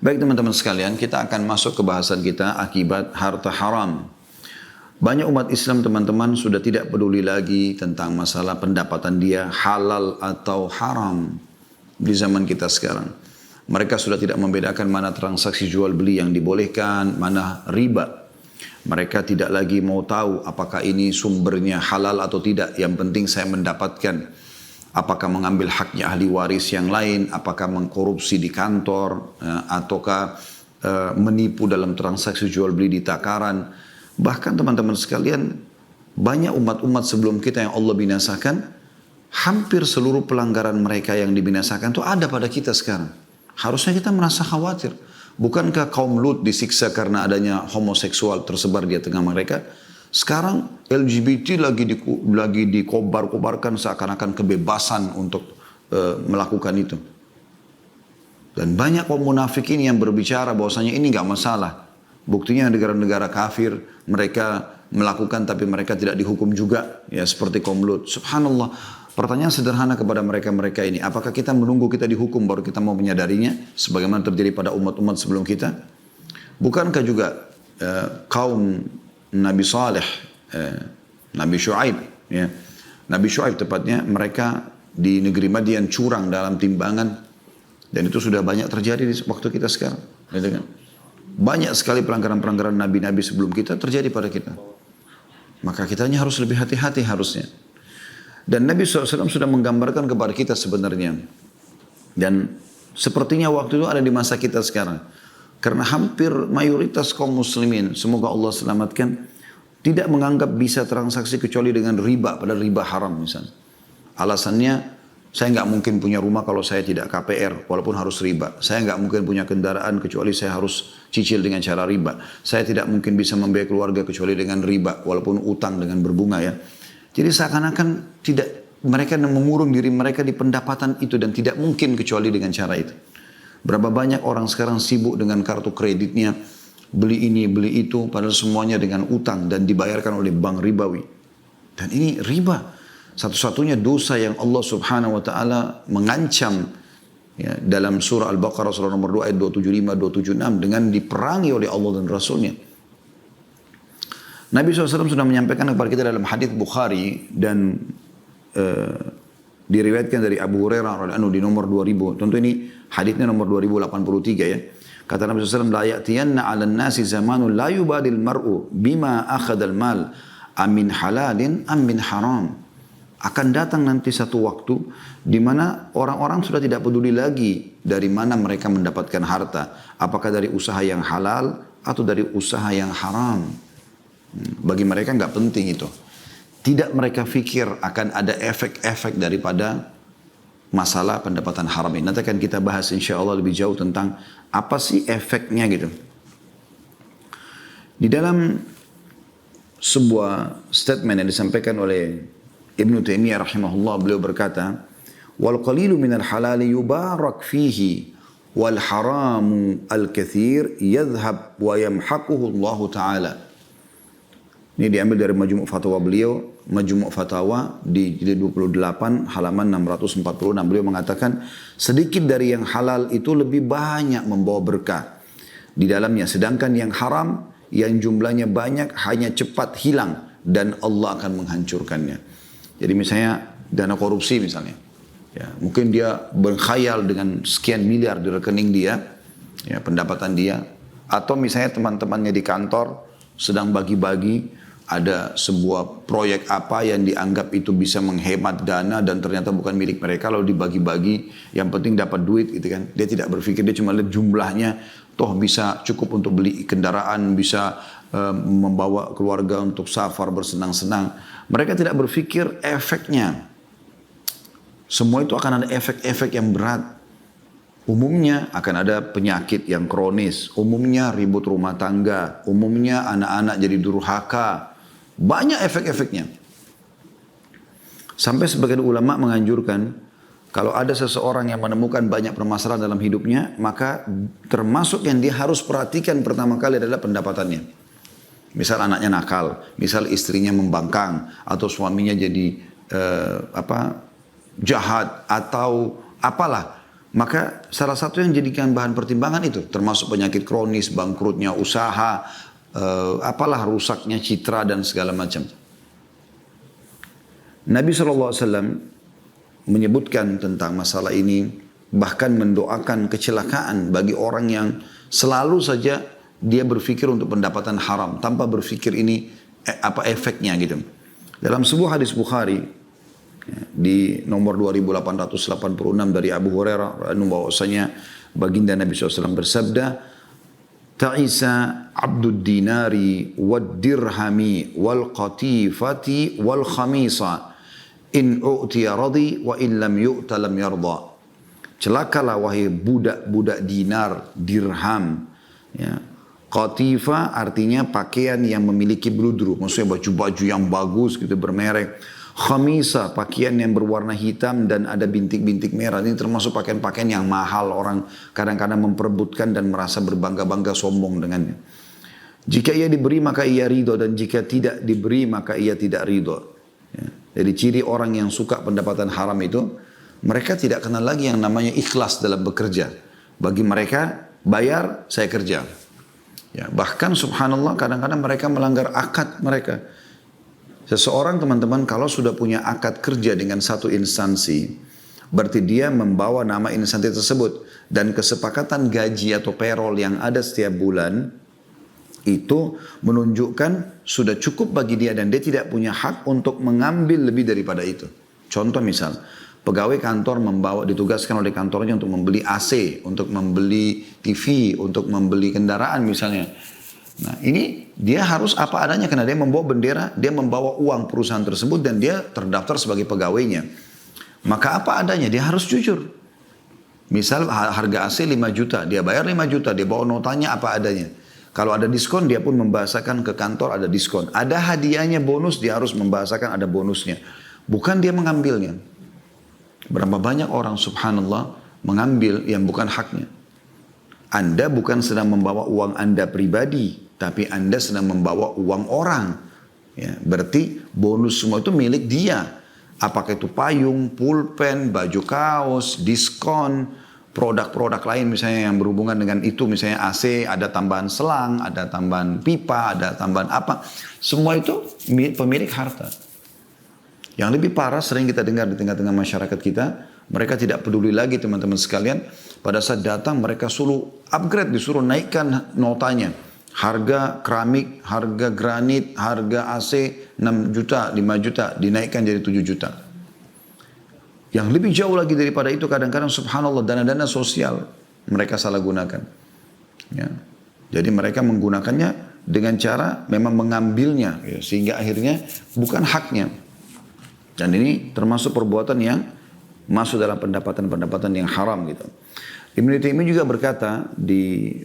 Baik teman-teman sekalian, kita akan masuk ke bahasan kita akibat harta haram. Banyak umat Islam teman-teman sudah tidak peduli lagi tentang masalah pendapatan dia halal atau haram di zaman kita sekarang. Mereka sudah tidak membedakan mana transaksi jual beli yang dibolehkan, mana riba. Mereka tidak lagi mau tahu apakah ini sumbernya halal atau tidak. Yang penting saya mendapatkan. Apakah mengambil haknya ahli waris yang lain, apakah mengkorupsi di kantor, ataukah menipu dalam transaksi jual beli di takaran. Bahkan teman-teman sekalian, banyak umat-umat sebelum kita yang Allah binasakan, hampir seluruh pelanggaran mereka yang dibinasakan itu ada pada kita sekarang. Harusnya kita merasa khawatir. Bukankah kaum Lut disiksa karena adanya homoseksual tersebar di tengah mereka? Sekarang LGBT lagi dikobar-kobarkan seakan-akan kebebasan untuk melakukan itu. Dan banyak kaum munafikin yang berbicara bahwasanya ini nggak masalah. Buktinya negara-negara kafir mereka melakukan tapi mereka tidak dihukum juga. Ya seperti kaum Lut. Subhanallah. Pertanyaan sederhana kepada mereka-mereka ini. Apakah kita menunggu kita dihukum baru kita mau menyadarinya? Sebagaimana terjadi pada umat-umat sebelum kita? Bukankah juga kaum Nabi Saleh, Nabi Shu'aib, ya. Nabi Shu'aib tepatnya, mereka di negeri Madian curang dalam timbangan. Dan itu sudah banyak terjadi di waktu kita sekarang. Gitu kan? Banyak sekali pelanggaran-pelanggaran Nabi-Nabi sebelum kita terjadi pada kita. Maka kitanya harus lebih hati-hati harusnya. Dan Nabi SAW sudah menggambarkan kepada kita sebenarnya. Dan sepertinya waktu itu ada di masa kita sekarang. Karena hampir mayoritas kaum muslimin, semoga Allah selamatkan, tidak menganggap bisa transaksi kecuali dengan riba, padahal riba haram misalnya. Alasannya, saya nggak mungkin punya rumah kalau saya tidak KPR, walaupun harus riba. Saya nggak mungkin punya kendaraan kecuali saya harus cicil dengan cara riba. Saya tidak mungkin bisa membiayai keluarga kecuali dengan riba, walaupun utang dengan berbunga ya. Jadi seakan-akan mereka mengurung diri mereka di pendapatan itu dan tidak mungkin kecuali dengan cara itu. Berapa banyak orang sekarang sibuk dengan kartu kreditnya, beli ini, beli itu, padahal semuanya dengan utang dan dibayarkan oleh bank ribawi. Dan ini riba. Satu-satunya dosa yang Allah subhanahu wa ta'ala mengancam ya, dalam surah Al-Baqarah surah nomor 2 ayat 275-276 dengan diperangi oleh Allah dan Rasulnya. Nabi SAW sudah menyampaikan kepada kita dalam hadis Bukhari dan diriwayatkan dari Abu Hurairah radhiyallahu anhu di nomor 2000. Tentu ini hadisnya nomor 2083 ya. Kata Nabi SAW, la ya'tiyanna 'alan nasi zamanun la yubadil mar'u bima akhadal mal amin halalin amin haram. Akan datang nanti satu waktu di mana orang-orang sudah tidak peduli lagi dari mana mereka mendapatkan harta, apakah dari usaha yang halal atau dari usaha yang haram. Bagi mereka nggak penting itu. Tidak mereka fikir akan ada efek-efek daripada masalah pendapatan haram ini. Nanti akan kita bahas insya Allah lebih jauh tentang apa sih efeknya gitu. Di dalam sebuah statement yang disampaikan oleh Ibnu Taimiyah rahimahullah, beliau berkata, wal qalilu minal halali yubarak fihi wal haramu al kathir yadhhab wa yamhaquhu Allah Ta'ala. Ini diambil dari Majmu' Fatawa beliau, Majmu' Fatawa di jilid 28 halaman 646. Beliau mengatakan sedikit dari yang halal itu lebih banyak membawa berkah di dalamnya. Sedangkan yang haram yang jumlahnya banyak hanya cepat hilang dan Allah akan menghancurkannya. Jadi misalnya dana korupsi misalnya. Ya, mungkin dia berkhayal dengan sekian miliar di rekening dia, ya, pendapatan dia. Atau misalnya teman-temannya di kantor sedang bagi-bagi, ada sebuah proyek apa yang dianggap itu bisa menghemat dana dan ternyata bukan milik mereka, lalu dibagi-bagi, yang penting dapat duit gitu kan. Dia tidak berpikir, dia cuma lihat jumlahnya, toh bisa cukup untuk beli kendaraan, bisa membawa keluarga untuk safar bersenang-senang. Mereka tidak berpikir efeknya. Semua itu akan ada efek-efek yang berat. Umumnya akan ada penyakit yang kronis, umumnya ribut rumah tangga, umumnya anak-anak jadi durhaka. Banyak efek-efeknya. Sampai sebagian ulama menganjurkan, kalau ada seseorang yang menemukan banyak permasalahan dalam hidupnya, maka termasuk yang dia harus perhatikan pertama kali adalah pendapatannya. Misal anaknya nakal, misal istrinya membangkang, atau suaminya jadi jahat, atau apalah. Maka salah satu yang jadikan bahan pertimbangan itu, termasuk penyakit kronis, bangkrutnya usaha, apalah rusaknya citra dan segala macam. Nabi SAW menyebutkan tentang masalah ini, bahkan mendoakan kecelakaan bagi orang yang selalu saja dia berpikir untuk pendapatan haram, tanpa berpikir ini apa efeknya gitu. Dalam sebuah hadis Bukhari, di nomor 2886 dari Abu Hurairah bahwasanya baginda Nabi SAW bersabda, ta'isa abdud dinari wad dirhami wal qatifati wal khamisa in u'tiya radhi wa in lam yu'ta lam yarda. Celakalah wahai budak-budak dinar, dirham, ya. Qatifa artinya pakaian yang memiliki bludru, maksudnya baju-baju yang bagus gitu bermerek. Khamisa, pakaian yang berwarna hitam dan ada bintik-bintik merah. Ini termasuk pakaian-pakaian yang mahal, orang kadang-kadang memperebutkan dan merasa berbangga-bangga sombong dengannya. Jika ia diberi maka ia ridho, dan jika tidak diberi maka ia tidak ridho. Ya. Jadi ciri orang yang suka pendapatan haram itu, mereka tidak kenal lagi yang namanya ikhlas dalam bekerja. Bagi mereka, bayar, saya kerja. Ya, bahkan subhanallah kadang-kadang mereka melanggar akad mereka. Seseorang teman-teman kalau sudah punya akad kerja dengan satu instansi, berarti dia membawa nama instansi tersebut. Dan kesepakatan gaji atau payroll yang ada setiap bulan, itu menunjukkan sudah cukup bagi dia dan dia tidak punya hak untuk mengambil lebih daripada itu. Contoh misal, pegawai kantor ditugaskan oleh kantornya untuk membeli AC, untuk membeli TV, untuk membeli kendaraan misalnya. Nah ini dia harus apa adanya karena dia membawa bendera, dia membawa uang perusahaan tersebut dan dia terdaftar sebagai pegawainya. Maka apa adanya, dia harus jujur. Misal harga AC 5 juta, dia bayar 5 juta, dia bawa notanya apa adanya. Kalau ada diskon dia pun membahasakan ke kantor ada diskon. Ada hadiahnya bonus, dia harus membahasakan ada bonusnya. Bukan dia mengambilnya. Berapa banyak orang subhanallah mengambil yang bukan haknya. Anda bukan sedang membawa uang Anda pribadi, tapi Anda sedang membawa uang orang. Ya, berarti bonus semua itu milik dia. Apakah itu payung, pulpen, baju kaos, diskon, produk-produk lain misalnya yang berhubungan dengan itu. Misalnya AC, ada tambahan selang, ada tambahan pipa, ada tambahan apa. Semua itu pemilik harta. Yang lebih parah sering kita dengar di tengah-tengah masyarakat kita, mereka tidak peduli lagi teman-teman sekalian. Pada saat datang mereka suruh upgrade, disuruh naikkan notanya. Harga keramik, harga granit, harga AC 6 juta, 5 juta, dinaikkan jadi 7 juta. Yang lebih jauh lagi daripada itu kadang-kadang subhanallah dana-dana sosial mereka salah gunakan. Ya. Jadi mereka menggunakannya dengan cara memang mengambilnya, ya, sehingga akhirnya bukan haknya. Dan ini termasuk perbuatan yang masuk dalam pendapatan-pendapatan yang haram gitu. Ibnu Taimiyah juga berkata di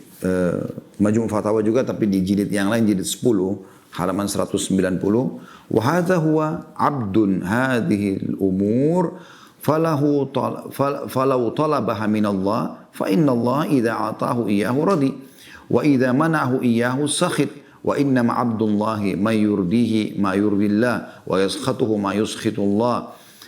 Majmu' Fatawa juga, tapi di jilid yang lain, jilid 10 halaman 190, wa hadza huwa 'abdun hadhihi al-umur falau talabaha min Allah fa inna Allah idza atahu iyyahu radi wa idza mana'ahu iyyahu sakhit wa inna ma 'abdullahi may yurdihi ma yurdillah wa yaskhatuhu ma yuskhitullah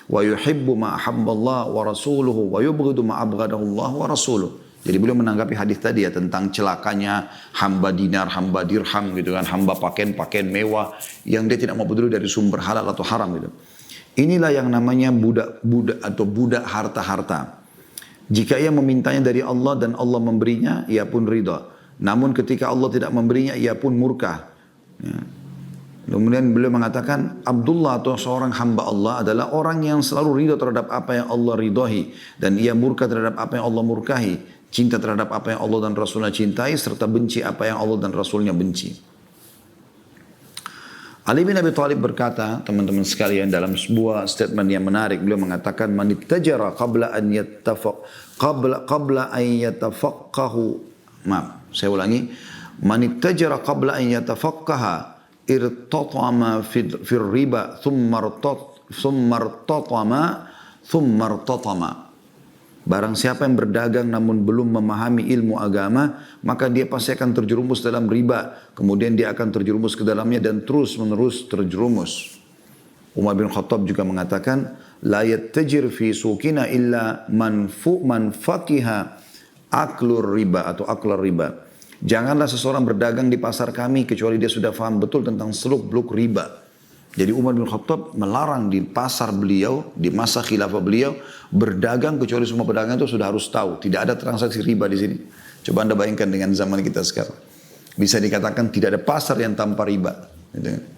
wa yuhibbu ma ahabballah wa rasuluhu wa yubghidu ma abghadahu Allah wa rasuluhu. Jadi beliau menanggapi hadis tadi ya tentang celakanya hamba dinar, hamba dirham gitu kan, hamba pakaian mewah yang dia tidak mau peduli dari sumber halal atau haram gitu. Inilah yang namanya budak atau budak harta-harta. Jika ia memintanya dari Allah dan Allah memberinya, ia pun ridha. Namun ketika Allah tidak memberinya, ia pun murka. Ya. Kemudian beliau mengatakan, Abdullah atau seorang hamba Allah adalah orang yang selalu ridha terhadap apa yang Allah ridhahi. Dan ia murka terhadap apa yang Allah murkahi. Cinta terhadap apa yang Allah dan Rasulnya cintai, serta benci apa yang Allah dan Rasulnya benci. Ali bin Abi Thalib berkata, teman-teman sekalian, dalam sebuah statement yang menarik, beliau mengatakan, man ittajara qabla an yatafaqqahu. Maaf, saya ulangi. Man ittajara qabla an yatafaqqaha irtatama fir riba thumma irtatama. Barang siapa yang berdagang namun belum memahami ilmu agama, maka dia pasti akan terjerumus dalam riba. Kemudian dia akan terjerumus ke dalamnya dan terus menerus terjerumus. Umar bin Khattab juga mengatakan, la yattajir fi suqina illa man faqiha aklur riba atau aklar riba. Janganlah seseorang berdagang di pasar kami kecuali dia sudah faham betul tentang seluk-beluk riba. Jadi Umar bin Khattab melarang di pasar beliau, di masa khilafah beliau, berdagang kecuali semua pedagang itu sudah harus tahu. Tidak ada transaksi riba di sini. Coba Anda bayangkan dengan zaman kita sekarang. Bisa dikatakan tidak ada pasar yang tanpa riba.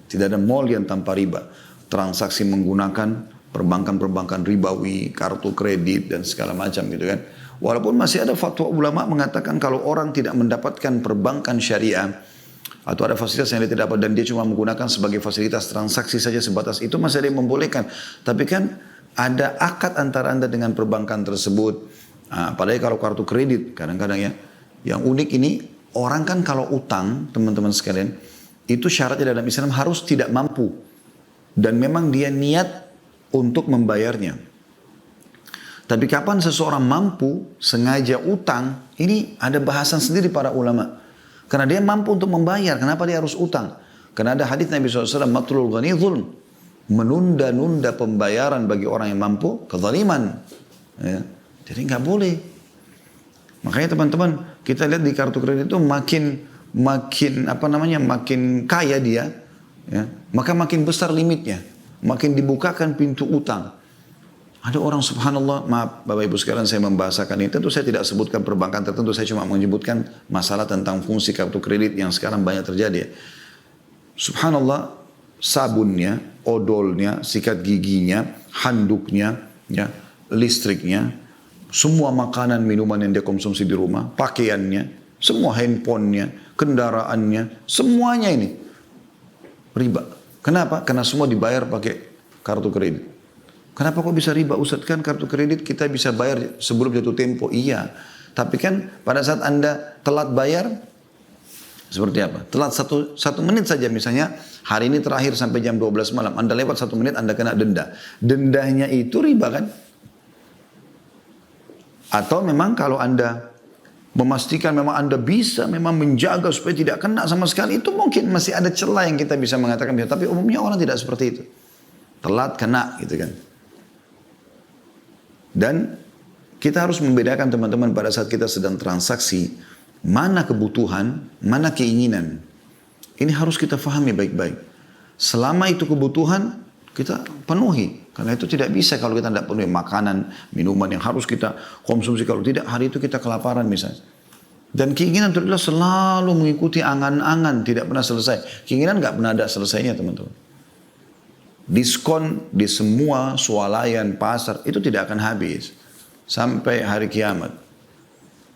Tidak ada mall yang tanpa riba. Transaksi menggunakan perbankan-perbankan ribawi, kartu kredit dan segala macam gitu kan. Walaupun masih ada fatwa ulama mengatakan kalau orang tidak mendapatkan perbankan syariah atau ada fasilitas yang dia tidak dapat dan dia cuma menggunakan sebagai fasilitas transaksi saja sebatas itu masih ada yang membolehkan. Tapi kan ada akad antara Anda dengan perbankan tersebut. Padahal kalau kartu kredit kadang-kadang ya, yang unik ini orang kan kalau utang teman-teman sekalian itu syaratnya dalam Islam harus tidak mampu dan memang dia niat untuk membayarnya. Tapi kapan seseorang mampu sengaja utang, ini ada bahasan sendiri para ulama. Karena dia mampu untuk membayar, kenapa dia harus utang? Karena ada hadis Nabi SAW, matlul ghani zulm. Menunda-nunda pembayaran bagi orang yang mampu, kezaliman. Ya. Jadi nggak boleh. Makanya teman-teman, kita lihat di kartu kredit itu makin kaya dia, ya, maka makin besar limitnya. Makin dibukakan pintu utang. Ada orang subhanallah, maaf Bapak Ibu sekalian saya membahasakan ini. Tentu saya tidak sebutkan perbankan tertentu, saya cuma menyebutkan masalah tentang fungsi kartu kredit yang sekarang banyak terjadi. Subhanallah, sabunnya, odolnya, sikat giginya, handuknya, ya, listriknya, semua makanan, minuman yang dia konsumsi di rumah, pakaiannya, semua handphonenya, kendaraannya, semuanya ini riba. Kenapa? Karena semua dibayar pakai kartu kredit. Kenapa kok bisa riba Ustaz? Kan kartu kredit kita bisa bayar sebelum jatuh tempo. Iya. Tapi kan pada saat Anda telat bayar, seperti apa? Telat satu menit saja misalnya, hari ini terakhir sampai jam 12 malam. Anda lewat 1 menit, Anda kena denda. Dendanya itu riba kan? Atau memang kalau Anda memastikan memang Anda bisa memang menjaga supaya tidak kena sama sekali, itu mungkin masih ada celah yang kita bisa mengatakan. Tapi umumnya orang tidak seperti itu. Telat kena gitu kan. Dan kita harus membedakan teman-teman pada saat kita sedang transaksi, mana kebutuhan, mana keinginan. Ini harus kita fahami baik-baik. Selama itu kebutuhan, kita penuhi. Karena itu tidak bisa kalau kita tidak penuhi makanan, minuman yang harus kita konsumsi. Kalau tidak, hari itu kita kelaparan misalnya. Dan keinginan itu adalah selalu mengikuti angan-angan, tidak pernah selesai. Keinginan nggak pernah ada selesainya teman-teman. Diskon di semua swalayan pasar itu tidak akan habis sampai hari kiamat.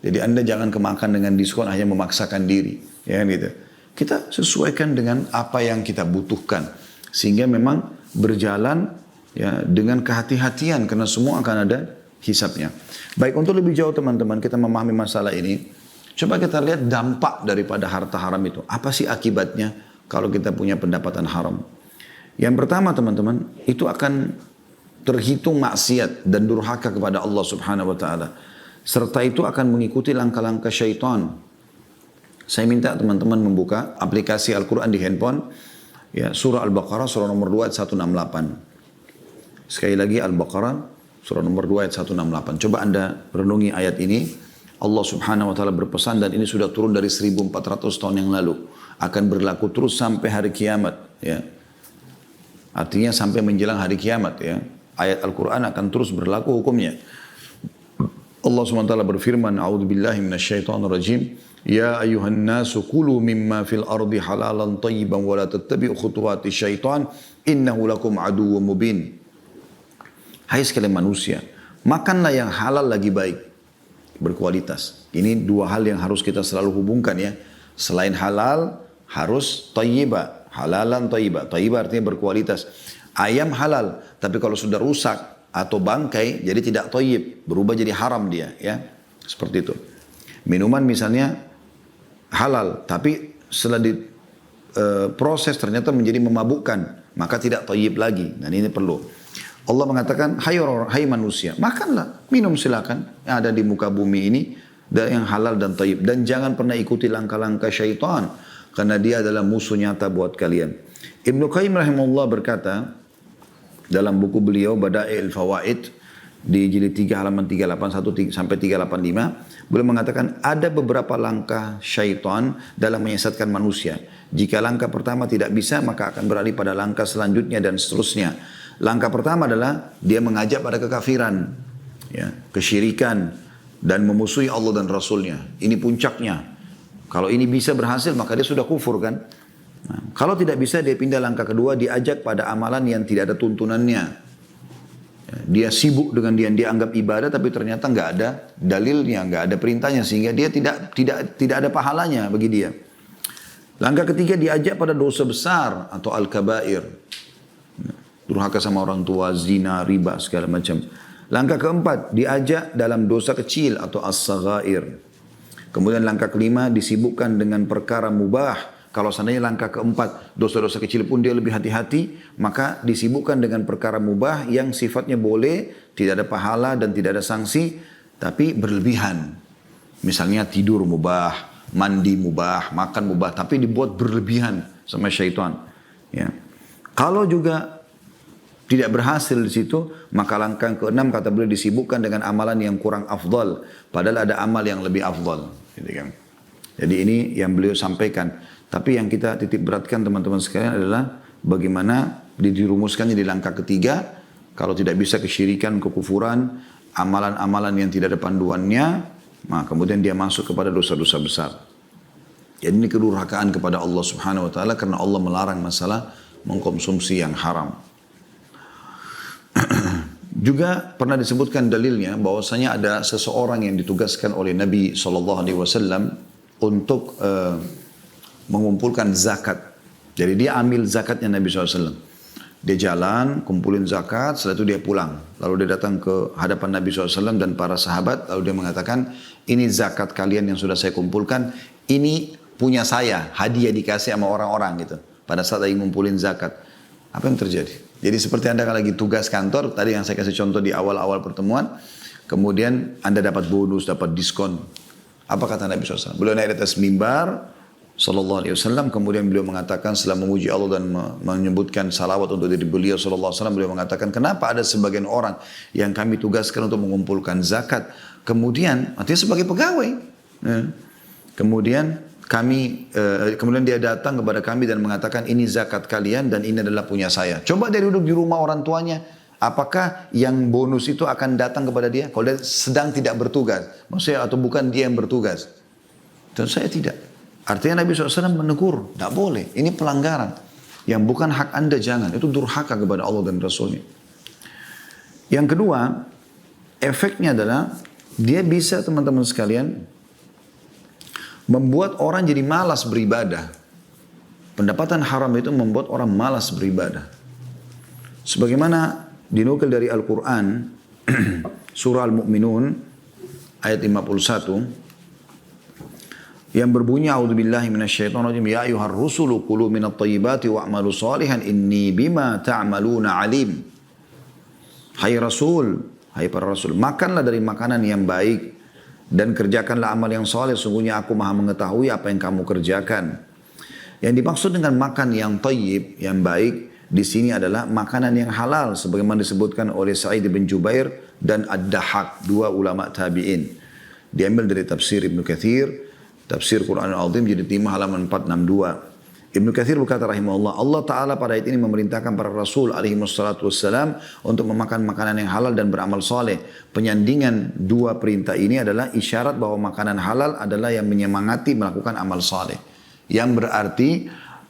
Jadi Anda jangan kemakan dengan diskon hanya memaksakan diri, ya gitu. Kita sesuaikan dengan apa yang kita butuhkan sehingga memang berjalan ya dengan kehati-hatian karena semua akan ada hisabnya. Baik, untuk lebih jauh teman-teman kita memahami masalah ini, coba kita lihat dampak daripada harta haram itu. Apa sih akibatnya kalau kita punya pendapatan haram? Yang pertama teman-teman, itu akan terhitung maksiat dan durhaka kepada Allah Subhanahu wa taala. Serta itu akan mengikuti langkah-langkah syaitan. Saya minta teman-teman membuka aplikasi Al-Qur'an di handphone, ya, surah Al-Baqarah surah nomor 2 ayat 168. Sekali lagi Al-Baqarah surah nomor 2 ayat 168. Coba Anda renungi ayat ini. Allah Subhanahu wa taala berpesan dan ini sudah turun dari 1400 tahun yang lalu. Akan berlaku terus sampai hari kiamat, ya. Artinya sampai menjelang hari kiamat ya. Ayat Al-Quran akan terus berlaku hukumnya. Allah SWT berfirman, A'udzubillahi minasyaitonirrajim. Ya ayuhan nasu kulu mimma fil ardi halalan tayyiban wa la tattabi'u khutuwati syaitan innahu lakum aduwwum mubin. Hai sekalian manusia, makanlah yang halal lagi baik, berkualitas. Ini dua hal yang harus kita selalu hubungkan ya. Selain halal, harus tayyibah. Halalan tayyibah. Tayyibah artinya berkualitas. Ayam halal, tapi kalau sudah rusak atau bangkai, jadi tidak tayyib, berubah jadi haram dia, ya. Seperti itu. Minuman misalnya halal, tapi setelah diproses ternyata menjadi memabukkan, maka tidak tayyib lagi. Dan ini perlu. Allah mengatakan, hai manusia, makanlah, minum silakan yang ada di muka bumi ini, dan yang halal dan tayyib. Dan jangan pernah ikuti langkah-langkah syaitan, karena dia adalah musuh nyata buat kalian. Ibnu Qayyim rahimahullah berkata, dalam buku beliau Bada'il Fawaid di jilid 3 halaman 381 sampai 385, beliau mengatakan ada beberapa langkah syaitan dalam menyesatkan manusia. Jika langkah pertama tidak bisa, maka akan beralih pada langkah selanjutnya dan seterusnya. Langkah pertama adalah dia mengajak pada kekafiran, ya, kesyirikan, dan memusuhi Allah dan Rasulnya. Ini puncaknya. Kalau ini bisa berhasil, maka dia sudah kufur kan. Nah, kalau tidak bisa, dia pindah langkah kedua, diajak pada amalan yang tidak ada tuntunannya. Dia sibuk dengan dia yang dia anggap ibadah, tapi ternyata nggak ada dalilnya, nggak ada perintahnya, sehingga dia tidak ada pahalanya bagi dia. Langkah ketiga, diajak pada dosa besar atau al-kabair, durhaka sama orang tua, zina, riba, segala macam. Langkah keempat, diajak dalam dosa kecil atau as-saghair. Kemudian langkah kelima, disibukkan dengan perkara mubah. Kalau seandainya langkah keempat, dosa-dosa kecil pun dia lebih hati-hati, maka disibukkan dengan perkara mubah yang sifatnya boleh, tidak ada pahala dan tidak ada sanksi, tapi berlebihan. Misalnya tidur mubah, mandi mubah, makan mubah, tapi dibuat berlebihan sama syaitan. Ya. Kalau juga tidak berhasil di situ, maka langkah keenam kata beliau disibukkan dengan amalan yang kurang afdal, padahal ada amal yang lebih afdal. Gitu kan. Jadi ini yang beliau sampaikan. Tapi yang kita titik beratkan teman-teman sekalian adalah bagaimana dirumuskannya di langkah ketiga. Kalau tidak bisa kesyirikan, kekufuran, amalan-amalan yang tidak ada panduannya, maka kemudian dia masuk kepada dosa-dosa besar. Jadi ini kedurhakaan kepada Allah Subhanahu wa taala karena Allah melarang masalah mengkonsumsi yang haram. Juga pernah disebutkan dalilnya bahwasanya ada seseorang yang ditugaskan oleh Nabi SAW untuk mengumpulkan zakat. Jadi dia ambil zakatnya Nabi SAW. Dia jalan, kumpulin zakat, setelah itu dia pulang. Lalu dia datang ke hadapan Nabi SAW dan para sahabat. Lalu dia mengatakan, ini zakat kalian yang sudah saya kumpulkan. Ini punya saya, hadiah dikasih sama orang-orang gitu. Pada saat lagi ngumpulin zakat. Apa yang terjadi? Jadi seperti Anda lagi tugas kantor, tadi yang saya kasih contoh di awal-awal pertemuan. Kemudian Anda dapat bonus, dapat diskon. Apa kata Nabi SAW? Beliau naik di atas mimbar Sallallahu Alaihi Wasallam, kemudian beliau mengatakan setelah memuji Allah dan menyebutkan salawat untuk diri beliau Sallallahu Alaihi Wasallam, beliau mengatakan kenapa ada sebagian orang yang kami tugaskan untuk mengumpulkan zakat, kemudian artinya sebagai pegawai, kemudian kemudian dia datang kepada kami dan mengatakan ini zakat kalian dan ini adalah punya saya. Coba dia duduk di rumah orang tuanya, apakah yang bonus itu akan datang kepada dia? Kalau dia sedang tidak bertugas, maksudnya atau bukan dia yang bertugas? Tentu saya tidak. Artinya Nabi SAW menegur, tidak boleh, ini pelanggaran. Yang bukan hak Anda jangan, itu durhaka kepada Allah dan Rasulnya. Yang kedua, efeknya adalah, dia bisa teman-teman sekalian, membuat orang jadi malas beribadah. Pendapatan haram itu membuat orang malas beribadah. Sebagaimana dinukil dari Al-Quran, surah Al-Mu'minun, ayat 51, yang berbunyi a'udzubillahi minasyaitonirrajim ya ayyuhar rusulu kulu minat thayyibati wa'malu shalihan inni bima ta'maluna alim. Hai Rasul, hai para Rasul, makanlah dari makanan yang baik dan kerjakanlah amal yang saleh, sungguhnya aku maha mengetahui apa yang kamu kerjakan. Yang dimaksud dengan makan yang thayyib, yang baik di sini adalah makanan yang halal sebagaimana disebutkan oleh Sa'id bin Jubair dan Ad-Dahhak, dua ulama tabi'in. Diambil dari tafsir Ibnu Katsir, Tafsir Quran Al-Azim jilid 5 halaman 462. Ibnu Katsir berkata rahimahullah, Allah Ta'ala pada ayat ini memerintahkan para Rasul alaihi wassalatu wassalam untuk memakan makanan yang halal dan beramal soleh. Penyandingan dua perintah ini adalah isyarat bahwa makanan halal adalah yang menyemangati melakukan amal soleh. Yang berarti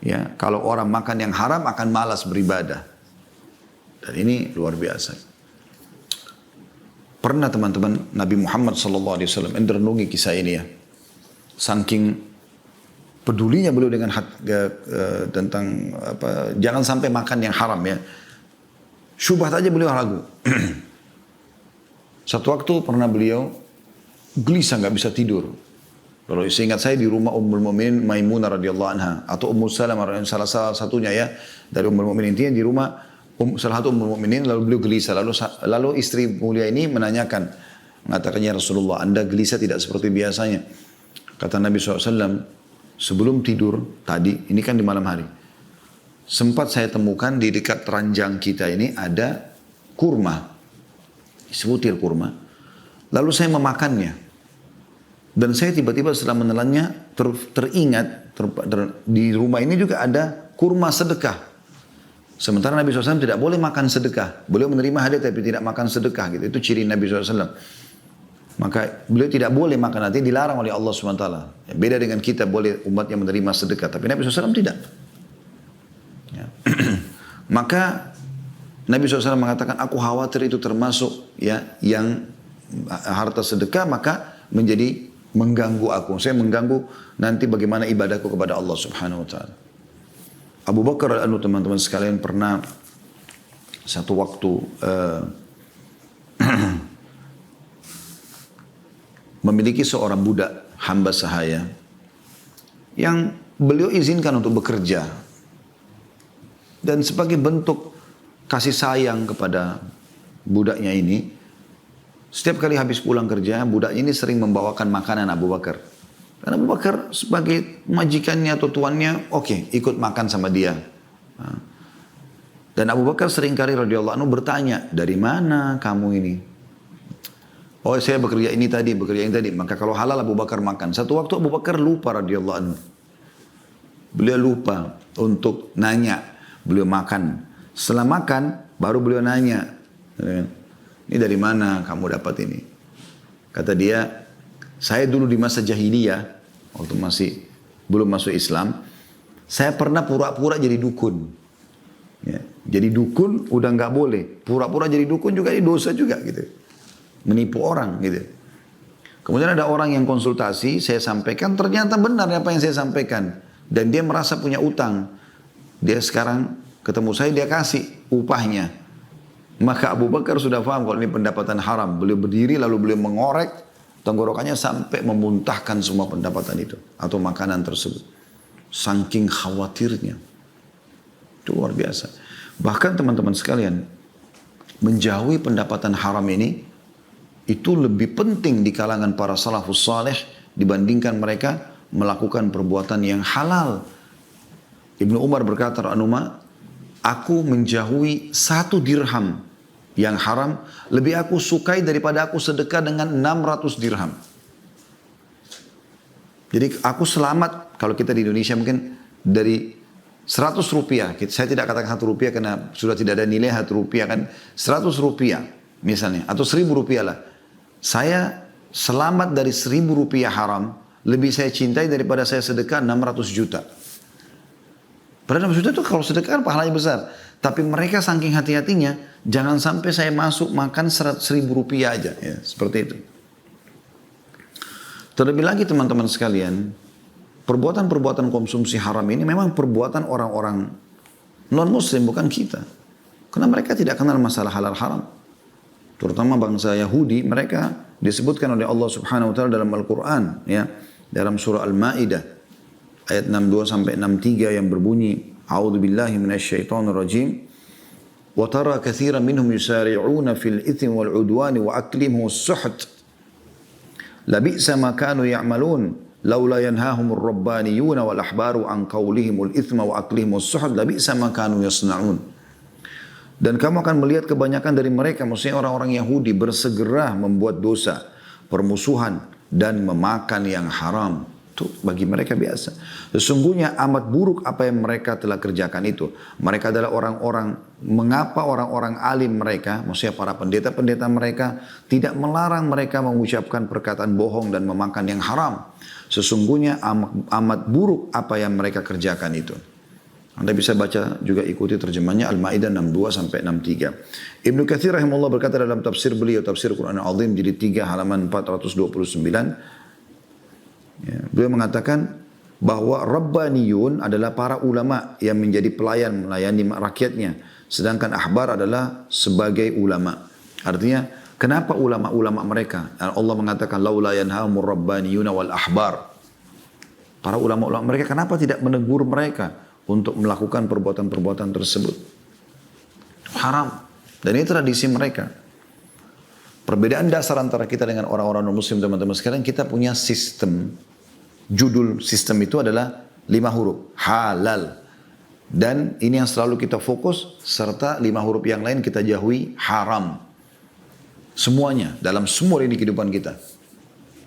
ya kalau orang makan yang haram akan malas beribadah. Dan ini luar biasa. Pernah teman-teman Nabi Muhammad SAW renungi kisah ini ya. Saking pedulinya beliau dengan tentang apa, jangan sampai makan yang haram ya. Syubhat aja beliau ragu. Satu waktu pernah beliau gelisah nggak bisa tidur. Kalau seingat saya di rumah Ummul Mukminin Maimunah radhiyallahu anha atau Ummu Salamah salah satunya ya dari Ummul Mukminin, intinya di rumah salah satu Ummul Mukminin, lalu beliau gelisah, lalu istri mulia ini menanyakan, mengatakannya Rasulullah, Anda gelisah tidak seperti biasanya. Kata Nabi SAW, sebelum tidur tadi, ini kan di malam hari, sempat saya temukan di dekat ranjang kita ini ada kurma, sebutir kurma. Lalu saya memakannya. Dan saya tiba-tiba setelah menelannya teringat di rumah ini juga ada kurma sedekah. Sementara Nabi SAW tidak boleh makan sedekah. Beliau menerima hadiah tapi tidak makan sedekah gitu. Itu ciri Nabi SAW. Maka beliau tidak boleh makan, nanti dilarang oleh Allah SWT. Beda dengan kita, boleh umatnya menerima sedekah. Tapi Nabi SAW tidak. Ya. Maka Nabi SAW mengatakan, aku khawatir itu termasuk ya yang harta sedekah, maka menjadi mengganggu aku. Saya mengganggu nanti bagaimana ibadahku kepada Allah Subhanahu Wa Taala. Abu Bakar teman-teman sekalian pernah satu waktu memiliki seorang budak hamba sahaya yang beliau izinkan untuk bekerja, dan sebagai bentuk kasih sayang kepada budaknya ini, setiap kali habis pulang kerja budaknya ini sering membawakan makanan Abu Bakar. Dan Abu Bakar sebagai majikannya atau tuannya, oke, ikut makan sama dia. Dan Abu Bakar seringkali radhiyallahu anhu bertanya, dari mana kamu ini? Oh, saya bekerja ini tadi. Maka kalau halal Abu Bakar makan. Satu waktu Abu Bakar lupa radhiyallahu anhu. Beliau lupa untuk nanya. Beliau makan. Setelah makan, baru beliau nanya. Ini dari mana kamu dapat ini? Kata dia, saya dulu di masa jahiliyah, waktu masih belum masuk Islam, saya pernah pura-pura jadi dukun. Ya, jadi dukun udah nggak boleh. Pura-pura jadi dukun juga ini dosa juga gitu. Menipu orang gitu. Kemudian ada orang yang konsultasi, saya sampaikan, ternyata benar apa yang saya sampaikan. Dan dia merasa punya utang. Dia sekarang ketemu saya, dia kasih upahnya. Maka Abu Bakar sudah paham kalau ini pendapatan haram. Beliau berdiri lalu beliau mengorek tenggorokannya sampai memuntahkan semua pendapatan itu. Atau makanan tersebut. Saking khawatirnya. Itu luar biasa. Bahkan teman-teman sekalian, menjauhi pendapatan haram ini, itu lebih penting di kalangan para salafus saleh dibandingkan mereka melakukan perbuatan yang halal. Ibnu Umar berkata, aku menjauhi 1 dirham yang haram, lebih aku sukai daripada aku sedekah dengan 600 dirham. Jadi aku selamat, kalau kita di Indonesia mungkin dari 100 rupiah, saya tidak katakan 1 rupiah karena sudah tidak ada nilai 1 rupiah kan, 100 rupiah misalnya, atau 1000 rupiah lah. Saya selamat dari 1000 rupiah haram, lebih saya cintai daripada saya sedekah 600 juta. Padahal 600 juta itu kalau sedekah pahalanya besar. Tapi mereka saking hati-hatinya, jangan sampai saya masuk makan 1000 rupiah aja. Ya, seperti itu. Terlebih lagi teman-teman sekalian, perbuatan-perbuatan konsumsi haram ini memang perbuatan orang-orang non-muslim, bukan kita. Karena mereka tidak kenal masalah halal haram. Terutama bangsa Yahudi, mereka disebutkan oleh Allah Subhanahu wa taala dalam Al-Qur'an, ya, dalam surah Al-Maidah ayat 62 sampai 63 yang berbunyi, A'udzubillahi minasyaitonir rajim. Wa tara katsiran minhum yusari'una fil itsmi wal 'udwani wa aklihim as-suht. Labi'sa ma kanu ya'malun. Laula yanhahumur rabbaniyuna wal ahbaru an qawlihimul itsma wa aklihim as-suht. Labi'sa ma kanu yasna'un. Dan kamu akan melihat kebanyakan dari mereka, maksudnya orang-orang Yahudi, bersegera membuat dosa, permusuhan, dan memakan yang haram. Itu bagi mereka biasa. Sesungguhnya amat buruk apa yang mereka telah kerjakan itu. Mereka adalah orang-orang, mengapa orang-orang alim mereka, maksudnya para pendeta-pendeta mereka, tidak melarang mereka mengucapkan perkataan bohong dan memakan yang haram. Sesungguhnya amat buruk apa yang mereka kerjakan itu. Anda bisa baca juga ikuti terjemahnya Al-Maidah 62 sampai 63. Ibnu Katsir rahimahullah berkata dalam tafsir beliau, tafsir Quran Al-Azim jilid 3 halaman 429. Ya, beliau mengatakan bahwa Rabbaniyun adalah para ulama yang menjadi pelayan melayani rakyatnya. Sedangkan ahbar adalah sebagai ulama. Artinya kenapa ulama-ulama mereka? Allah mengatakan laula yanhamur rabbaniyuna wal ahbar. Para ulama-ulama mereka kenapa tidak menegur mereka untuk melakukan perbuatan-perbuatan tersebut? Haram. Dan ini tradisi mereka. Perbedaan dasar antara kita dengan orang-orang non-muslim teman-teman sekarang, kita punya sistem. Judul sistem itu adalah 5 huruf. Halal. Dan ini yang selalu kita fokus, serta 5 huruf yang lain kita jauhi haram. Semuanya, dalam semua ini kehidupan kita.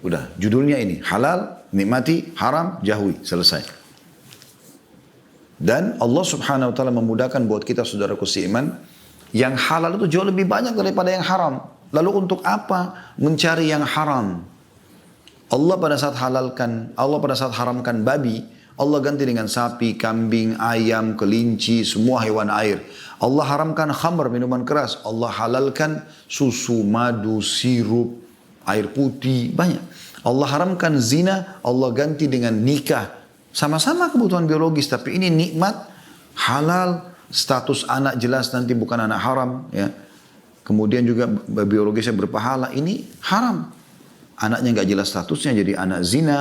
Udah, judulnya ini, halal, nikmati, haram, jauhi, selesai. Dan Allah subhanahu wa ta'ala memudahkan buat kita saudaraku seiman, yang halal itu jauh lebih banyak daripada yang haram. Lalu untuk apa mencari yang haram? Allah pada saat haramkan babi, Allah ganti dengan sapi, kambing, ayam, kelinci, semua hewan air. Allah haramkan khamr, minuman keras. Allah halalkan susu, madu, sirup, air putih, banyak. Allah haramkan zina, Allah ganti dengan nikah. Sama-sama kebutuhan biologis, tapi ini nikmat, halal, status anak jelas nanti bukan anak haram. Ya. Kemudian juga biologisnya berpahala, ini haram. Anaknya nggak jelas statusnya, jadi anak zina.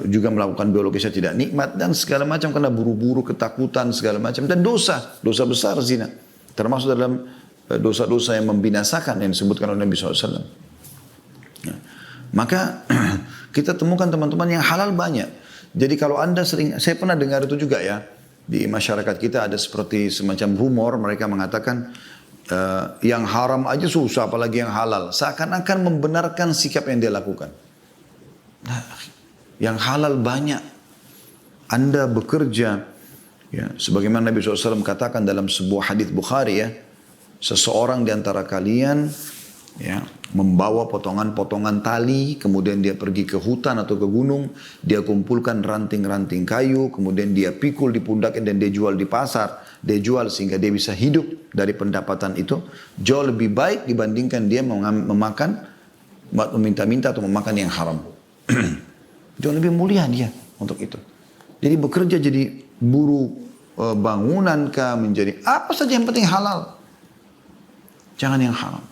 Juga melakukan biologisnya tidak nikmat dan segala macam karena buru-buru, ketakutan segala macam dan dosa besar zina termasuk dalam dosa-dosa yang membinasakan yang disebutkan oleh Nabi SAW. Ya. Maka kita temukan teman-teman yang halal banyak. Jadi kalau anda saya pernah dengar itu juga ya di masyarakat kita ada seperti semacam rumor mereka mengatakan yang haram aja susah apalagi yang halal, seakan-akan membenarkan sikap yang dia lakukan. Nah, yang halal banyak. Anda bekerja, ya, sebagaimana Nabi SAW katakan dalam sebuah hadis Bukhari ya, seseorang di antara kalian ya, membawa potongan-potongan tali, kemudian dia pergi ke hutan atau ke gunung, dia kumpulkan ranting-ranting kayu, kemudian dia pikul di pundaknya dan dia jual di pasar, dia jual sehingga dia bisa hidup dari pendapatan itu, jauh lebih baik dibandingkan dia memakan, meminta-minta atau memakan yang haram. Jauh lebih mulia dia untuk itu. Jadi bekerja jadi buruh bangunan kah, menjadi apa saja yang penting halal. Jangan yang haram.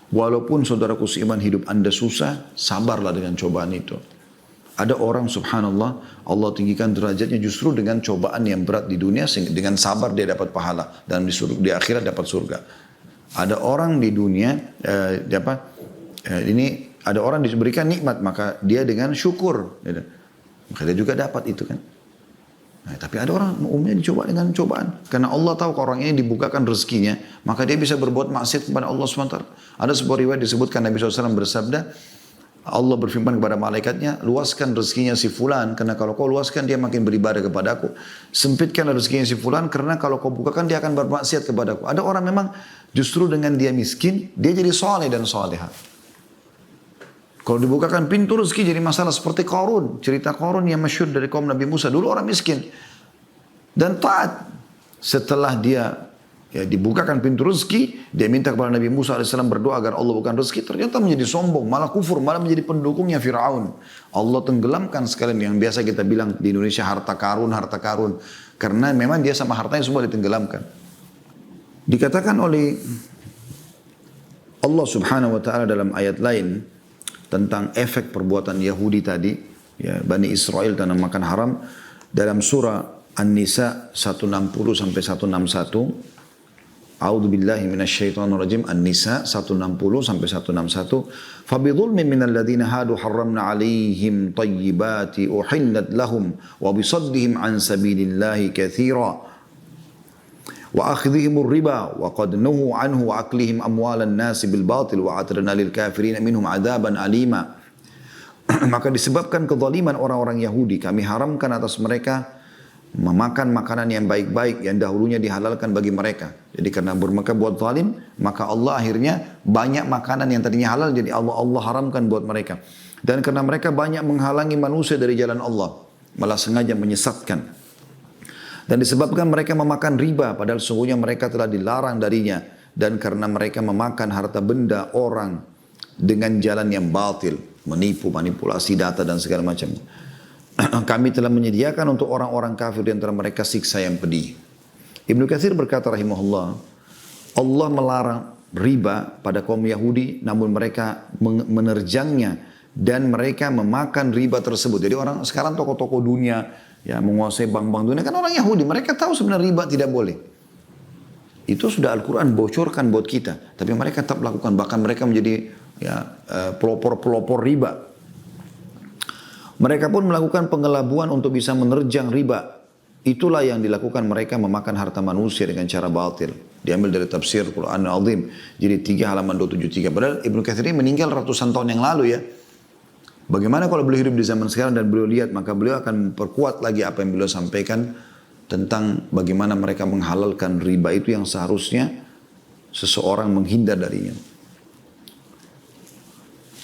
Walaupun saudaraku seiman hidup anda susah, sabarlah dengan cobaan itu. Ada orang subhanallah, Allah tinggikan derajatnya justru dengan cobaan yang berat di dunia, sehingga dengan sabar dia dapat pahala. Dan di akhirat dapat surga. Ada orang di dunia, ada orang diberikan nikmat, maka dia dengan syukur. Maka dia juga dapat itu kan. Nah, tapi ada orang umumnya dicoba dengan cobaan. Karena Allah tahu kalau orang ini dibukakan rezekinya, maka dia bisa berbuat maksiat kepada Allah SWT. Ada sebuah riwayat disebutkan Nabi SAW bersabda, Allah berfirman kepada malaikatnya, luaskan rezekinya si fulan, karena kalau kau luaskan dia makin beribadah kepadaku. Sempitkan rezekinya si fulan, karena kalau kau bukakan dia akan bermaksiat kepadaku. Ada orang memang justru dengan dia miskin, dia jadi soleh dan soleha. Kalau dibukakan pintu rezeki jadi masalah seperti Qarun. Cerita Qarun yang masyhur dari kaum Nabi Musa. Dulu orang miskin. Dan taat. Setelah dia dibukakan pintu rezeki, dia minta kepada Nabi Musa AS berdoa agar Allah bukan rezeki. Ternyata menjadi sombong, malah kufur, malah menjadi pendukungnya Fir'aun. Allah tenggelamkan sekalian yang biasa kita bilang di Indonesia harta karun, harta karun. Karena memang dia sama hartanya semua ditenggelamkan. Dikatakan oleh Allah subhanahu wa ta'ala dalam ayat lain, tentang efek perbuatan Yahudi tadi, ya, Bani Israel dan makan haram, dalam surah An-Nisa 160 sampai 161. A'udzu billahi minasyaitonir rajim. An-Nisa 160 sampai 161. Fa bidzulmin minal ladzina hadu harramna 'alaihim thayyibati uhillat lahum wa bisaddihim 'an sabilillahi katsira. Wa akhdhihimur riba wa qad nuhu anhu wa aklihim amwalan nasi bil batil wa atrana lil kafirin minhum adaban alima. Maka disebabkan kezaliman orang-orang Yahudi, kami haramkan atas mereka memakan makanan yang baik-baik yang dahulunya dihalalkan bagi mereka. Jadi karena mereka buat zalim, maka Allah akhirnya banyak makanan yang tadinya halal jadi Allah haramkan buat mereka. Dan karena mereka banyak menghalangi manusia dari jalan Allah, malah sengaja menyesatkan. Dan disebabkan mereka memakan riba, padahal sesungguhnya mereka telah dilarang darinya. Dan karena mereka memakan harta benda orang dengan jalan yang batil, menipu, manipulasi data dan segala macam. Kami telah menyediakan untuk orang-orang kafir di antara mereka siksa yang pedih. Ibnu Katsir berkata rahimahullah, Allah melarang riba pada kaum Yahudi, namun mereka menerjangnya dan mereka memakan riba tersebut. Jadi orang sekarang tokoh-tokoh dunia, ya, menguasai bank-bank dunia kan orang Yahudi, mereka tahu sebenarnya riba tidak boleh. Itu sudah Al-Quran bocorkan buat kita, tapi mereka tetap lakukan, bahkan mereka menjadi pelopor-pelopor riba. Mereka pun melakukan pengelabuan untuk bisa menerjang riba. itulah yang dilakukan mereka memakan harta manusia dengan cara batil. Diambil dari tafsir Quran Al-Azim. Jadi 3 halaman 273. Padahal Ibnu Katsir ini meninggal ratusan tahun yang lalu ya. Bagaimana kalau beliau hidup di zaman sekarang dan beliau lihat, maka beliau akan memperkuat lagi apa yang beliau sampaikan tentang bagaimana mereka menghalalkan riba itu yang seharusnya seseorang menghindar darinya.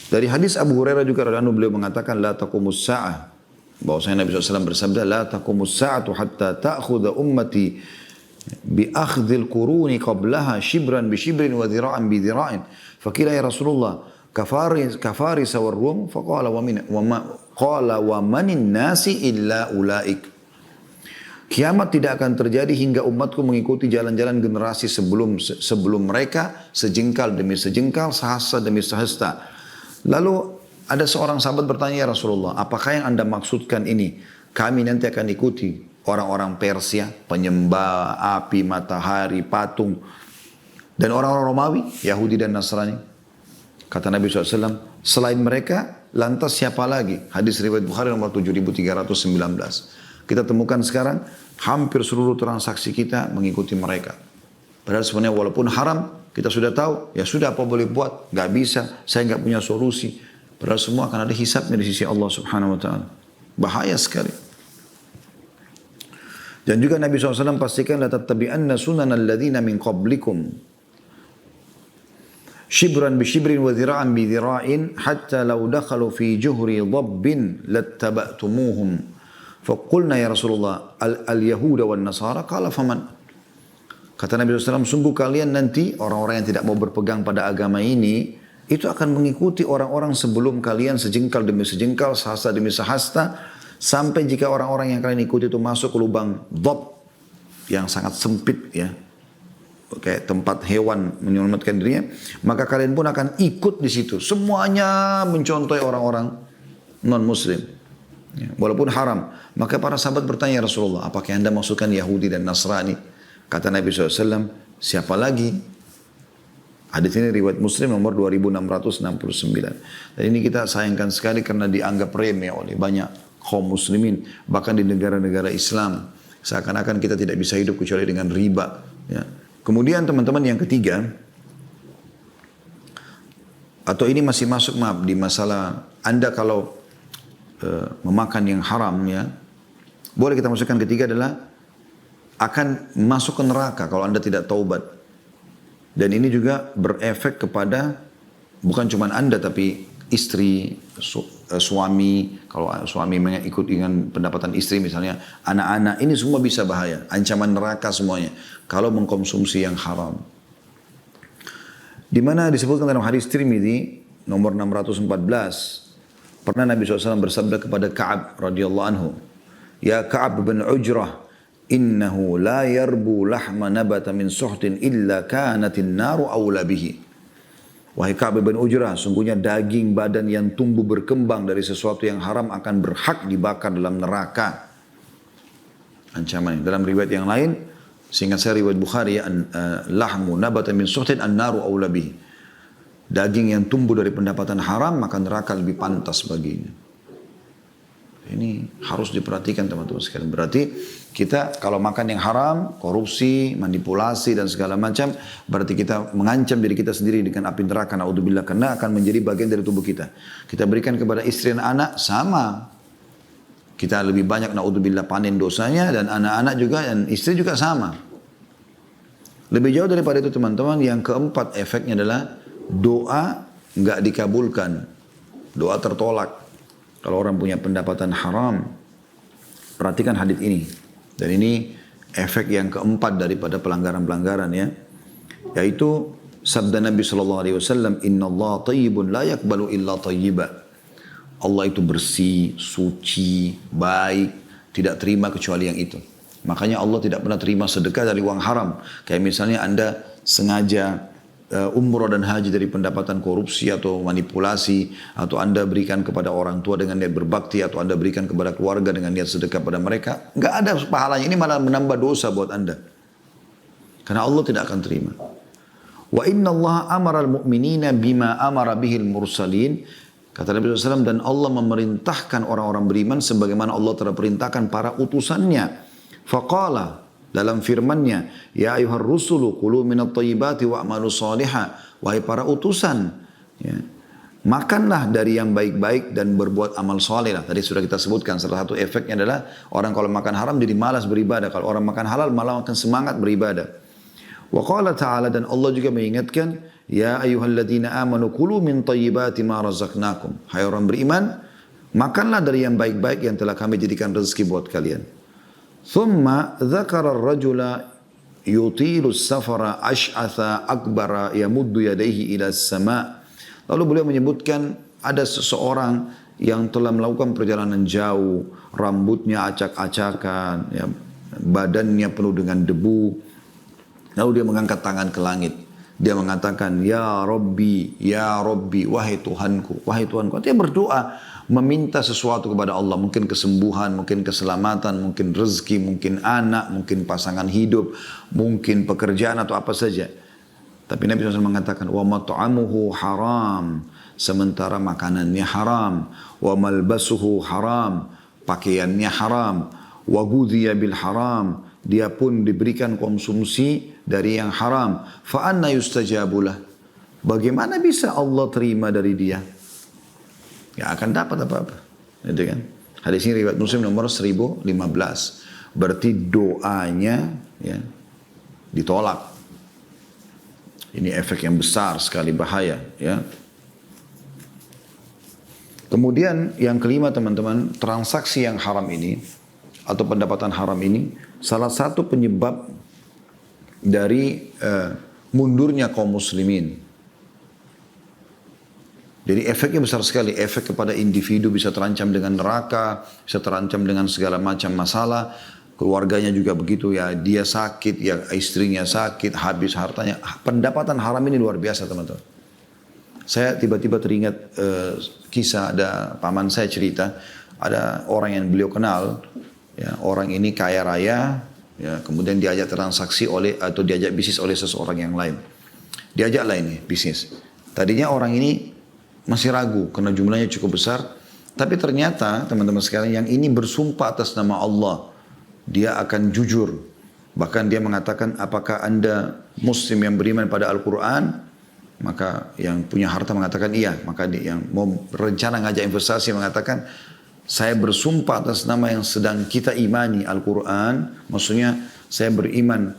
Dari hadis Abu Hurairah juga radhiyallahu anhu beliau mengatakan la taqumus sa'ah, bahwasanya Nabi SAW bersabda la taqumus sa'atu hatta ta'khudha ummati bi akhdhil quruni qablaha shibran bi shibrin wa dhira'an bi dhira'in. Faqila ya Rasulullah kafaris war rum faqala wa manin nasi illa ulaik. Kiamat tidak akan terjadi hingga umatku mengikuti jalan-jalan generasi sebelum mereka, sejengkal demi sejengkal, sehasta demi sehasta. Lalu ada seorang sahabat bertanya, ya Rasulullah, apakah yang Anda maksudkan ini? Kami nanti akan ikuti orang-orang Persia, penyembah api, matahari, patung, dan orang-orang Romawi, Yahudi dan Nasrani. Kata Nabi SAW, selain mereka, lantas siapa lagi? Hadis riwayat Bukhari nomor 7319. Kita temukan sekarang, hampir seluruh transaksi kita mengikuti mereka. Padahal sebenarnya walaupun haram, kita sudah tahu, ya sudah apa boleh buat, gak bisa, saya gak punya solusi. Padahal semua akan ada hisabnya di sisi Allah Subhanahu Wa Taala. Bahaya sekali. Dan juga Nabi SAW pastikan, la tattabi'anna sunan alladhina min qablikum. Shibran bi shibrin wa dhira'an bi dhira'in hatta law dakhalu fi juhri dhabbin lattaba'tumuhum. Faqulna ya Rasulullah al-yahuda wan nasara qala faman. Kata Nabi SAW, sungguh kalian nanti orang-orang yang tidak mau berpegang pada agama ini itu akan mengikuti orang-orang sebelum kalian sejengkal demi sejengkal, sehasta demi sehasta, sampai jika orang-orang yang kalian ikuti itu masuk ke lubang dhab yang sangat sempit ya, kayak tempat hewan menyelamatkan dirinya, maka kalian pun akan ikut di situ. Semuanya mencontohi orang-orang non-muslim, ya, walaupun haram. Maka para sahabat bertanya, Rasulullah, apakah Anda maksudkan Yahudi dan Nasrani? Kata Nabi SAW, siapa lagi? Hadis ini riwayat Muslim nomor 2669. Dan ini kita sayangkan sekali karena dianggap remeh oleh banyak kaum muslimin, bahkan di negara-negara Islam. Seakan-akan kita tidak bisa hidup kecuali dengan riba. Ya. Kemudian teman-teman yang ketiga, atau ini masih masuk maaf di masalah Anda kalau memakan yang haram ya, boleh kita masukkan ketiga adalah akan masuk ke neraka kalau Anda tidak taubat. Dan ini juga berefek kepada bukan cuma Anda tapi istri, suami, kalau suami ikut dengan pendapatan istri misalnya, anak-anak, ini semua bisa bahaya, ancaman neraka semuanya kalau mengkonsumsi yang haram. Di mana disebutkan dalam hadis Tirmidzi nomor 614, pernah Nabi SAW bersabda kepada Ka'ab radhiyallahu anhu, ya Ka'ab bin Ujrah, innahu la yarbu lahma nabata min suhtin illa kanatin naru awla bihi. Wahai Ka'ab bin Ujrah, sungguhnya daging badan yang tumbuh berkembang dari sesuatu yang haram akan berhak dibakar dalam neraka. Ancaman dalam riwayat yang lain, seingat saya riwayat Bukhari, lahmu nabata min suhtin an-naru awla bihi. Daging yang tumbuh dari pendapatan haram maka neraka lebih pantas baginya. Ini harus diperhatikan teman-teman sekalian. Berarti kita kalau makan yang haram, korupsi, manipulasi dan segala macam, berarti kita mengancam diri kita sendiri dengan api neraka, naudzubillah, karena akan menjadi bagian dari tubuh kita. Kita berikan kepada istri dan anak, sama. Kita lebih banyak naudzubillah panen dosanya, dan anak-anak juga dan istri juga sama. Lebih jauh daripada itu teman-teman, yang keempat efeknya adalah doa nggak dikabulkan, doa tertolak. Kalau orang punya pendapatan haram, perhatikan hadis ini. Dan ini efek yang keempat daripada pelanggaran-pelanggaran ya. Yaitu sabda Nabi SAW, Inna Allah tayyibun la yakbalu illa tayyiba. Allah itu bersih, suci, baik, tidak terima kecuali yang itu. Makanya Allah tidak pernah terima sedekah dari uang haram. Kayak misalnya Anda sengaja umroh dan haji dari pendapatan korupsi atau manipulasi, atau Anda berikan kepada orang tua dengan niat berbakti, atau Anda berikan kepada keluarga dengan niat sedekah pada mereka, nggak ada pahalanya. Ini malah menambah dosa buat Anda, karena Allah tidak akan terima. Wa inna Allah amara al-mu'minina bima amara bihil mursalin. Kata Nabi SAW, dan Allah memerintahkan orang-orang beriman sebagaimana Allah telah perintahkan para utusannya. Faqala, dalam firman-Nya, ya ayuhar rusulu kulu minat thayyibati wa'malu salihah. Wahai para utusan, ya, makanlah dari yang baik-baik dan berbuat amal soleh. Tadi sudah kita sebutkan, salah satu efeknya adalah orang kalau makan haram jadi malas beribadah. Kalau orang makan halal malah akan semangat beribadah. Wa qala ta'ala, dan Allah juga mengingatkan, ya ayyuhalladzina amanu kulu min thayyibati ma razaqnakum. Hai orang beriman, makanlah dari yang baik-baik yang telah kami jadikan rezeki buat kalian. Thumma dzakara ar-rajula yutilu as-safara ash'atha akbara yamuddu yadayhi ila as-sama'. Lalu beliau menyebutkan ada seseorang yang telah melakukan perjalanan jauh, rambutnya acak-acakan, ya, badannya penuh dengan debu. Lalu dia mengangkat tangan ke langit. Dia mengatakan, ya Rabbi, wahai Tuhanku, wahai Tuhanku. Dia berdoa, meminta sesuatu kepada Allah. Mungkin kesembuhan, mungkin keselamatan, mungkin rezeki, mungkin anak, mungkin pasangan hidup, mungkin pekerjaan atau apa saja. Tapi Nabi SAW mengatakan, wa mat'amuhu haram. Sementara makanannya haram. Wa malbasuhu haram. Pakaiannya haram. Wa gudhiya bil haram. Dia pun diberikan konsumsi dari yang haram. Fa anna yustajabulah. Bagaimana bisa Allah terima dari dia? Gak akan dapat apa-apa. Gitu kan? Hadis ini riwayat Muslim nomor 1015. Berarti doanya ya, ditolak. Ini efek yang besar sekali, bahaya. Ya. Kemudian yang kelima teman-teman, transaksi yang haram ini atau pendapatan haram ini salah satu penyebab dari mundurnya kaum muslimin. Jadi efeknya besar sekali, efek kepada individu bisa terancam dengan neraka, bisa terancam dengan segala macam masalah, keluarganya juga begitu ya, dia sakit, ya istrinya sakit, habis hartanya. Pendapatan haram ini luar biasa teman-teman. Saya tiba-tiba teringat kisah, ada paman saya cerita, ada orang yang beliau kenal, ya, orang ini kaya raya, ya, kemudian diajak transaksi oleh atau diajak bisnis oleh seseorang yang lain. Diajaklah ini bisnis. Tadinya orang ini masih ragu karena jumlahnya cukup besar, tapi ternyata teman-teman sekalian yang ini bersumpah atas nama Allah, dia akan jujur. Bahkan dia mengatakan, apakah anda muslim yang beriman pada Al-Quran? Maka yang punya harta mengatakan iya. Maka dia yang mau rencana ngajak investasi mengatakan, saya bersumpah atas nama yang sedang kita imani Al-Quran. Maksudnya saya beriman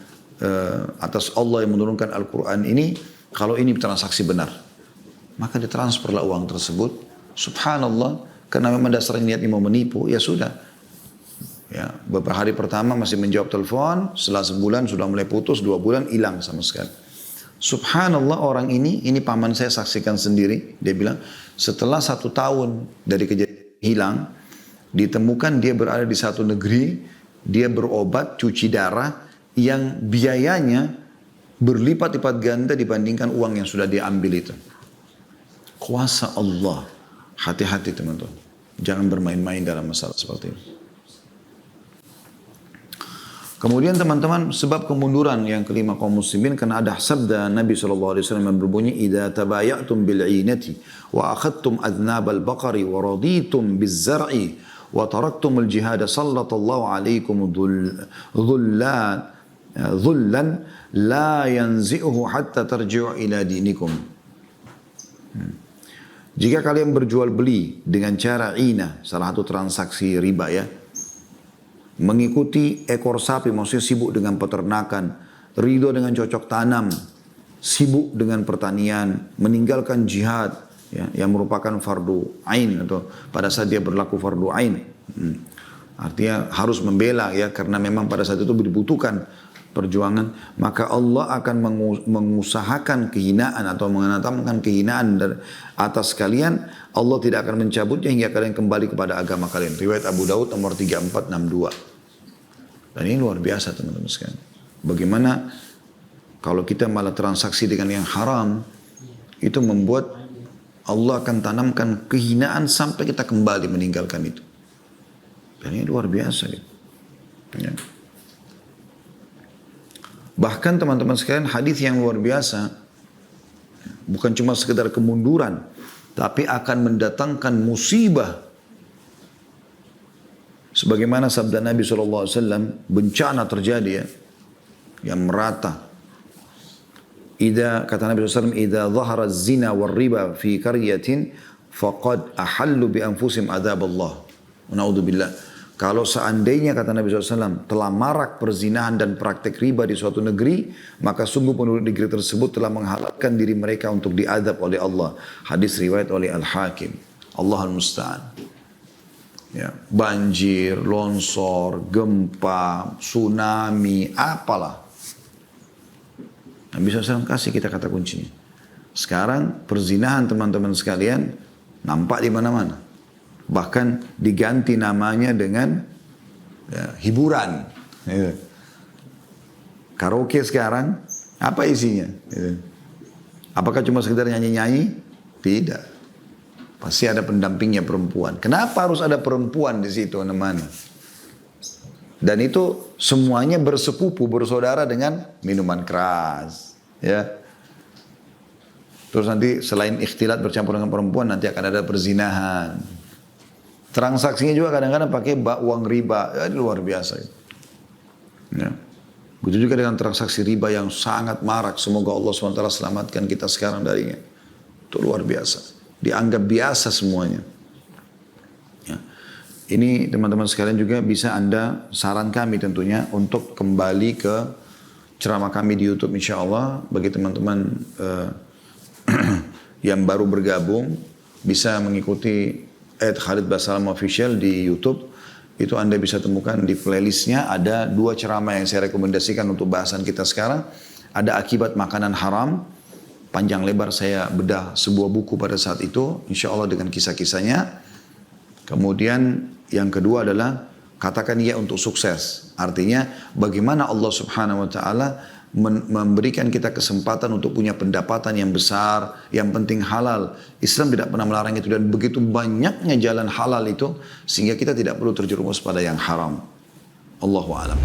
atas Allah yang menurunkan Al-Quran ini, kalau ini transaksi benar. Maka ditransferlah uang tersebut. Subhanallah, karena memang dasarnya niatnya mau menipu, ya sudah. Ya, beberapa hari pertama masih menjawab telepon, setelah sebulan sudah mulai putus, 2 bulan hilang sama sekali. Subhanallah, orang ini paman saya saksikan sendiri. Dia bilang setelah 1 tahun dari kejadian hilang, ditemukan dia berada di satu negeri, dia berobat cuci darah yang biayanya berlipat-lipat ganda dibandingkan uang yang sudah dia ambil itu. Kuasa Allah. Hati-hati teman-teman. Jangan bermain-main dalam masalah seperti ini. Kemudian teman-teman, sebab kemunduran yang kelima kaum muslimin karena ada sabda Nabi SAW yang berbunyi, "Idza tabayatum bil 'inati wa akhadtum adnab al-baqari wa raditum biz-zar'i wa taraktum al-jihad sallallahu alaikum dhullan la yanzi'uhu hatta tarji'u ila dinikum." Jika kalian berjual beli dengan cara ina, salah satu transaksi riba ya, mengikuti ekor sapi, maksudnya sibuk dengan peternakan, ridho dengan cocok tanam, sibuk dengan pertanian, meninggalkan jihad ya, yang merupakan fardu ain atau pada saat dia berlaku fardu ain. Artinya harus membela ya, karena memang pada saat itu dibutuhkan perjuangan, maka Allah akan mengusahakan kehinaan atau menanamkan kehinaan atas kalian. Allah tidak akan mencabutnya hingga kalian kembali kepada agama kalian. Riwayat Abu Daud nomor 3462. Dan ini luar biasa teman-teman sekalian. Bagaimana kalau kita malah transaksi dengan yang haram, itu membuat Allah akan tanamkan kehinaan sampai kita kembali meninggalkan itu. Dan ini luar biasa gitu. Ya. Bahkan teman-teman sekalian, hadis yang luar biasa, bukan cuma sekedar kemunduran, tapi akan mendatangkan musibah Sebagaimana sabda Nabi SAW, bencana terjadi ya, yang merata. Kata Nabi SAW, "Idza dhahara zina wal riba fi qaryatin faqad ahallu bi anfusihim adzab Allah." Naudzubillah. Kalau seandainya kata Nabi SAW telah marak perzinahan dan praktek riba di suatu negeri, maka sungguh penduduk negeri tersebut telah menghalalkan diri mereka untuk diadab oleh Allah. Hadis riwayat oleh Al-Hakim. Allahul Musta'an. Ya, banjir, longsor, gempa, tsunami, apalah. Nabi SAW kasih kita kata kuncinya. Sekarang perzinahan teman-teman sekalian nampak di mana-mana. Bahkan diganti namanya dengan ya, hiburan. Ya. Karaoke sekarang, apa isinya? Ya. Apakah cuma sekedar nyanyi-nyanyi? Tidak. Pasti ada pendampingnya perempuan. Kenapa harus ada perempuan di situ namanya? Dan itu semuanya bersepupu, bersaudara dengan minuman keras. Ya. Terus nanti selain ikhtilat bercampur dengan perempuan, nanti akan ada perzinahan. Transaksinya juga kadang-kadang pakai uang riba, ya, luar biasa. Ya. Begitu juga dengan transaksi riba yang sangat marak. Semoga Allah SWT selamatkan kita sekarang darinya. Itu luar biasa. Dianggap biasa semuanya. Ya. Ini teman-teman sekalian juga bisa Anda, saran kami tentunya, untuk kembali ke ceramah kami di YouTube insya Allah. Bagi teman-teman yang baru bergabung, bisa mengikuti Khalid Basalam Official di YouTube. Itu Anda bisa temukan di playlistnya. Ada 2 ceramah yang saya rekomendasikan untuk bahasan kita sekarang. Ada akibat makanan haram. Panjang lebar saya bedah sebuah buku pada saat itu. Insya Allah dengan kisah-kisahnya. Kemudian yang kedua adalah katakan ya untuk sukses. Artinya bagaimana Allah Subhanahu Wa Taala memberikan kita kesempatan untuk punya pendapatan yang besar, yang penting halal. Islam tidak pernah melarang itu, dan begitu banyaknya jalan halal itu sehingga kita tidak perlu terjerumus pada yang haram. Allahu a'lam.